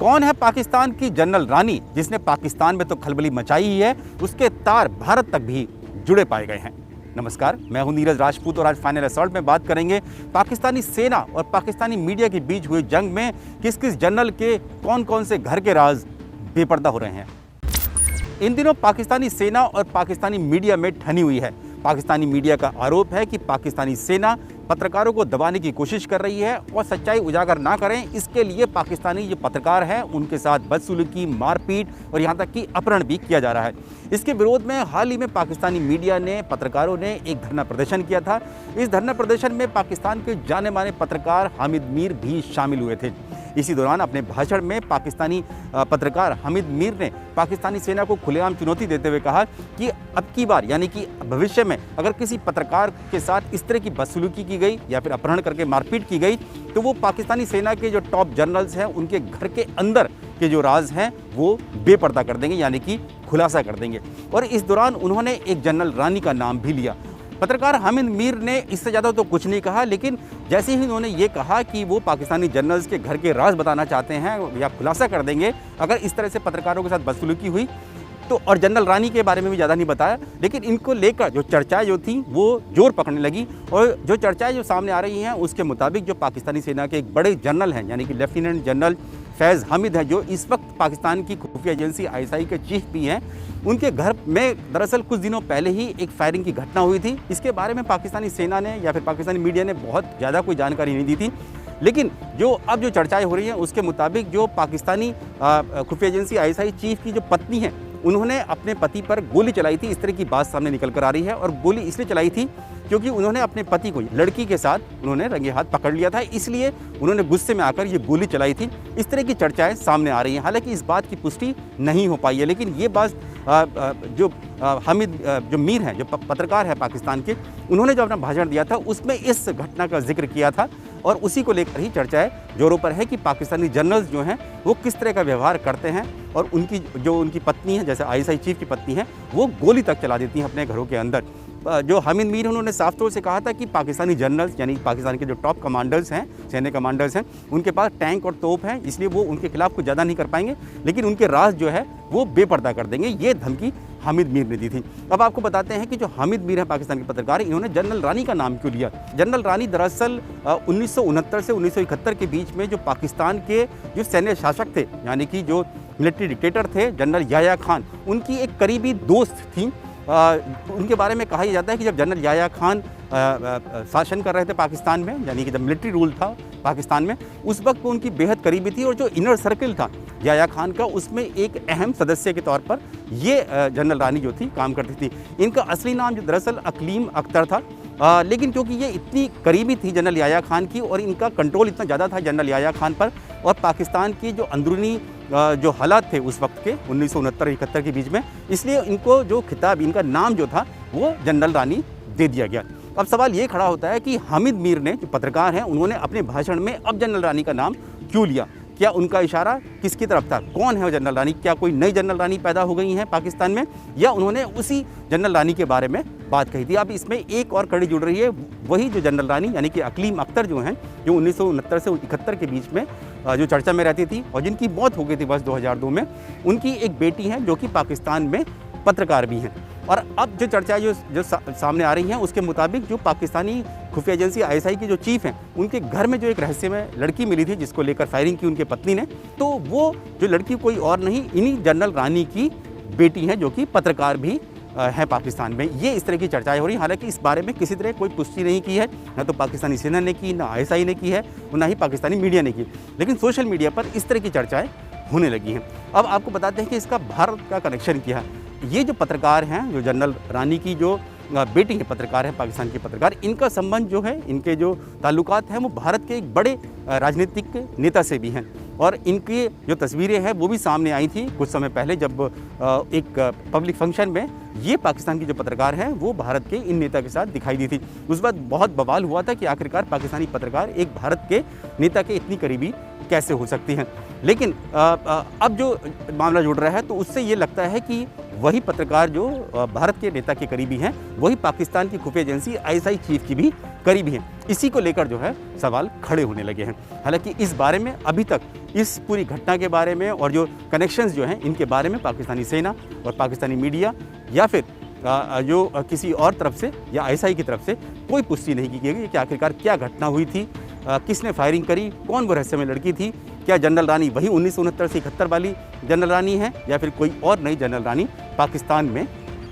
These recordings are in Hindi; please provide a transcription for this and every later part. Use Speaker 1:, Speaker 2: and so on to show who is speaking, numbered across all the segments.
Speaker 1: कौन है पाकिस्तान की जनरल रानी जिसने पाकिस्तान में तो खलबली मचाई ही है, उसके तार भारत तक भी जुड़े पाए गए हैं। नमस्कार, मैं हूं नीरज राजपूत और आज फाइनल असॉल्ट में बात करेंगे पाकिस्तानी सेना और पाकिस्तानी मीडिया के बीच हुए जंग में किस किस जनरल के कौन कौन से घर के राज बेपर्दा हो रहे हैं। इन दिनों पाकिस्तानी सेना और पाकिस्तानी मीडिया में ठनी हुई है। पाकिस्तानी मीडिया का आरोप है कि पाकिस्तानी सेना पत्रकारों को दबाने की कोशिश कर रही है और सच्चाई उजागर ना करें, इसके लिए पाकिस्तानी जो पत्रकार हैं उनके साथ बदसलूकी, मारपीट और यहाँ तक कि अपहरण भी किया जा रहा है। इसके विरोध में हाल ही में पाकिस्तानी मीडिया ने, पत्रकारों ने एक धरना प्रदर्शन किया था। इस धरना प्रदर्शन में पाकिस्तान के जाने माने पत्रकार हामिद मीर भी शामिल हुए थे। इसी दौरान अपने भाषण में पाकिस्तानी पत्रकार हामिद मीर ने पाकिस्तानी सेना को खुलेआम चुनौती देते हुए कहा कि अब की बार यानी कि भविष्य में अगर किसी पत्रकार के साथ इस तरह की बदसलूकी की गई या फिर अपहरण करके मारपीट की गई तो वो पाकिस्तानी सेना के जो टॉप जनरल्स हैं उनके घर के अंदर के जो राज हैं वो बेपर्दा कर देंगे, यानी कि खुलासा कर देंगे। और इस दौरान उन्होंने एक जनरल रानी का नाम भी लिया। पत्रकार हामिद मीर ने इससे ज़्यादा तो कुछ नहीं कहा, लेकिन जैसे ही उन्होंने ये कहा कि वो पाकिस्तानी जनरल्स के घर के राज बताना चाहते हैं या खुलासा कर देंगे अगर इस तरह से पत्रकारों के साथ बदसलूकी हुई तो, और जनरल रानी के बारे में भी ज़्यादा नहीं बताया, लेकिन इनको लेकर जो चर्चाएं जो थी वो जोर पकड़ने लगी। और जो चर्चाएं जो सामने आ रही हैं उसके मुताबिक जो पाकिस्तानी सेना के एक बड़े जनरल हैं यानी कि लेफ्टिनेंट जनरल फैज़ हामिद हैं, जो इस वक्त पाकिस्तान की खुफिया एजेंसी ISI के चीफ भी हैं, उनके घर में दरअसल कुछ दिनों पहले ही एक फायरिंग की घटना हुई थी। इसके बारे में पाकिस्तानी सेना ने या फिर पाकिस्तानी मीडिया ने बहुत ज़्यादा कोई जानकारी नहीं दी थी, लेकिन अब जो चर्चाएं हो रही हैं उसके मुताबिक जो पाकिस्तानी खुफिया एजेंसी ISI चीफ की जो पत्नी है उन्होंने अपने पति पर गोली चलाई थी। इस तरह की बात सामने निकल कर आ रही है और गोली इसलिए चलाई थी क्योंकि उन्होंने अपने पति को लड़की के साथ उन्होंने रंगे हाथ पकड़ लिया था, इसलिए उन्होंने गुस्से में आकर ये गोली चलाई थी। इस तरह की चर्चाएं सामने आ रही हैं। हालांकि इस बात की पुष्टि नहीं हो पाई है, लेकिन ये बात जो हामिद जो मीर हैं, जो पत्रकार है पाकिस्तान के, उन्होंने जो अपना भाषण दिया था उसमें इस घटना का जिक्र किया था और उसी को लेकर ही चर्चाएं जोरों पर है कि पाकिस्तानी जनरल्स जो हैं वो किस तरह का व्यवहार करते हैं और उनकी पत्नी है, जैसे ISI चीफ की पत्नी है, वो गोली तक चला देती हैं अपने घरों के अंदर। जो हामिद मीर उन्होंने साफ तौर से कहा था कि पाकिस्तानी जनरल्स यानी पाकिस्तान के जो टॉप कमांडर्स हैं, सैन्य कमांडर्स हैं, उनके पास टैंक और तोप हैं, इसलिए वो उनके खिलाफ कुछ ज़्यादा नहीं कर पाएंगे, लेकिन उनके राज जो है वो बेपर्दा कर देंगे। ये धमकी हामिद मीर ने दी थी। अब आपको बताते हैं कि जो हामिद मीर है पाकिस्तान के पत्रकार, इन्होंने जनरल रानी का नाम क्यों लिया। जनरल रानी दरअसल 1969 से 1971 के बीच में जो पाकिस्तान के जो सैन्य शासक थे यानी कि जो मिलिट्री डिक्टेटर थे जनरल याह्या खान, उनकी एक करीबी दोस्त थी। उनके बारे में कहा जाता है कि जब जनरल याह्या खान शासन कर रहे थे पाकिस्तान में, यानी कि जब मिलिट्री रूल था पाकिस्तान में, उस वक्त उनकी बेहद करीबी थी और जो इनर सर्कल था याह्या खान का उसमें एक अहम सदस्य के तौर पर ये जनरल रानी जो थी काम करती थी। इनका असली नाम जो दरअसल अकलीम अख्तर था, लेकिन क्योंकि ये इतनी करीबी थी जनरल याह्या खान की और इनका कंट्रोल इतना ज़्यादा था जनरल याह्या खान पर और पाकिस्तान की जो अंदरूनी जो हालात थे उस वक्त के 1969-71 के बीच में, इसलिए इनको जो खिताब, इनका नाम जो था वो जनरल रानी दे दिया गया। अब सवाल ये खड़ा होता है कि हामिद मीर ने, जो पत्रकार हैं, उन्होंने अपने भाषण में अब जनरल रानी का नाम क्यों लिया? क्या उनका इशारा किसकी तरफ था? कौन है वो जनरल रानी? क्या कोई नई जनरल रानी पैदा हो गई हैं पाकिस्तान में, या उन्होंने उसी जनरल रानी के बारे में बात कही थी? अब इसमें एक और कड़ी जुड़ रही है, वही जो जनरल रानी यानी कि अकलीम अख्तर जो हैं, जो 1969 से 71 के बीच में जो चर्चा में रहती थी और जिनकी मौत हो गई थी वर्ष 2002 में, उनकी एक बेटी है जो कि पाकिस्तान में पत्रकार भी हैं। और अब जो चर्चाएं जो सामने आ रही हैं उसके मुताबिक जो पाकिस्तानी खुफिया एजेंसी ISI के जो चीफ हैं, उनके घर में जो एक रहस्य में लड़की मिली थी जिसको लेकर फायरिंग की उनके पत्नी ने, तो वो जो लड़की कोई और नहीं, इन्हीं जनरल रानी की बेटी है जो कि पत्रकार भी है पाकिस्तान में। ये इस तरह की चर्चाएं हो रही हैं। हालांकि इस बारे में किसी तरह कोई पुष्टि नहीं की है, ना तो पाकिस्तानी सेना ने की, ना ISI ने की है और ना ही पाकिस्तानी मीडिया ने की, लेकिन सोशल मीडिया पर इस तरह की चर्चाएं होने लगी हैं। अब आपको बताते हैं कि इसका भारत का कनेक्शन क्या है। ये जो पत्रकार हैं, जो जनरल रानी की जो बेटी है पत्रकार है, पाकिस्तान के पत्रकार, इनका संबंध जो है, इनके जो ताल्लुकात हैं वो भारत के एक बड़े राजनीतिक नेता से भी हैं और इनकी जो तस्वीरें हैं वो भी सामने आई थी कुछ समय पहले जब एक पब्लिक फंक्शन में ये पाकिस्तान की जो पत्रकार हैं वो भारत के इन नेता के साथ दिखाई दी थी। उस वक्त बहुत बवाल हुआ था कि आखिरकार पाकिस्तानी पत्रकार एक भारत के नेता के इतनी करीबी कैसे हो सकती हैं। लेकिन अब जो मामला जुड़ रहा है तो उससे ये लगता है कि वही पत्रकार जो भारत के नेता के करीबी हैं वही पाकिस्तान की खुफिया एजेंसी ISI चीफ की भी करीबी हैं। इसी को लेकर जो है सवाल खड़े होने लगे हैं। हालांकि इस बारे में अभी तक इस पूरी घटना के बारे में और जो कनेक्शंस जो हैं इनके बारे में पाकिस्तानी सेना और पाकिस्तानी मीडिया या फिर जो किसी और तरफ से या आईएसआई की तरफ से कोई पुष्टि नहीं की गई कि आखिरकार क्या घटना हुई थी, किसने फायरिंग करी, कौन वो रहस्यमय लड़की थी, क्या जनरल रानी वही 1969 से 71 वाली जनरल रानी है या फिर कोई और नई जनरल रानी पाकिस्तान में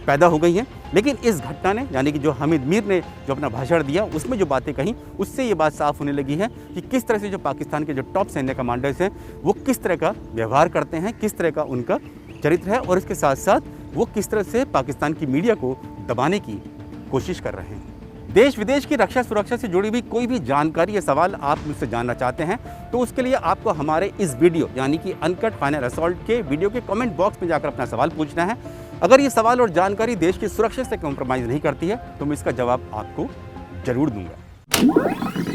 Speaker 1: पैदा हो गई हैं। लेकिन इस घटना ने यानी कि जो हामिद मीर ने जो अपना भाषण दिया उसमें जो बातें कहीं उससे ये बात साफ होने लगी है कि किस तरह से जो पाकिस्तान के जो टॉप सैन्य कमांडर्स हैं वो किस तरह का व्यवहार करते हैं, किस तरह का उनका चरित्र है और इसके साथ साथ वो किस तरह से पाकिस्तान की मीडिया को दबाने की कोशिश कर रहे हैं। देश विदेश की रक्षा सुरक्षा से जुड़ी हुई कोई भी जानकारी या सवाल आप मुझसे जानना चाहते हैं तो उसके लिए आपको हमारे इस वीडियो यानी कि अनकट फाइनल असॉल्ट के वीडियो के कमेंट बॉक्स में जाकर अपना सवाल पूछना है। अगर ये सवाल और जानकारी देश की सुरक्षा से कॉम्प्रोमाइज़ नहीं करती है तो मैं इसका जवाब आपको जरूर दूंगा।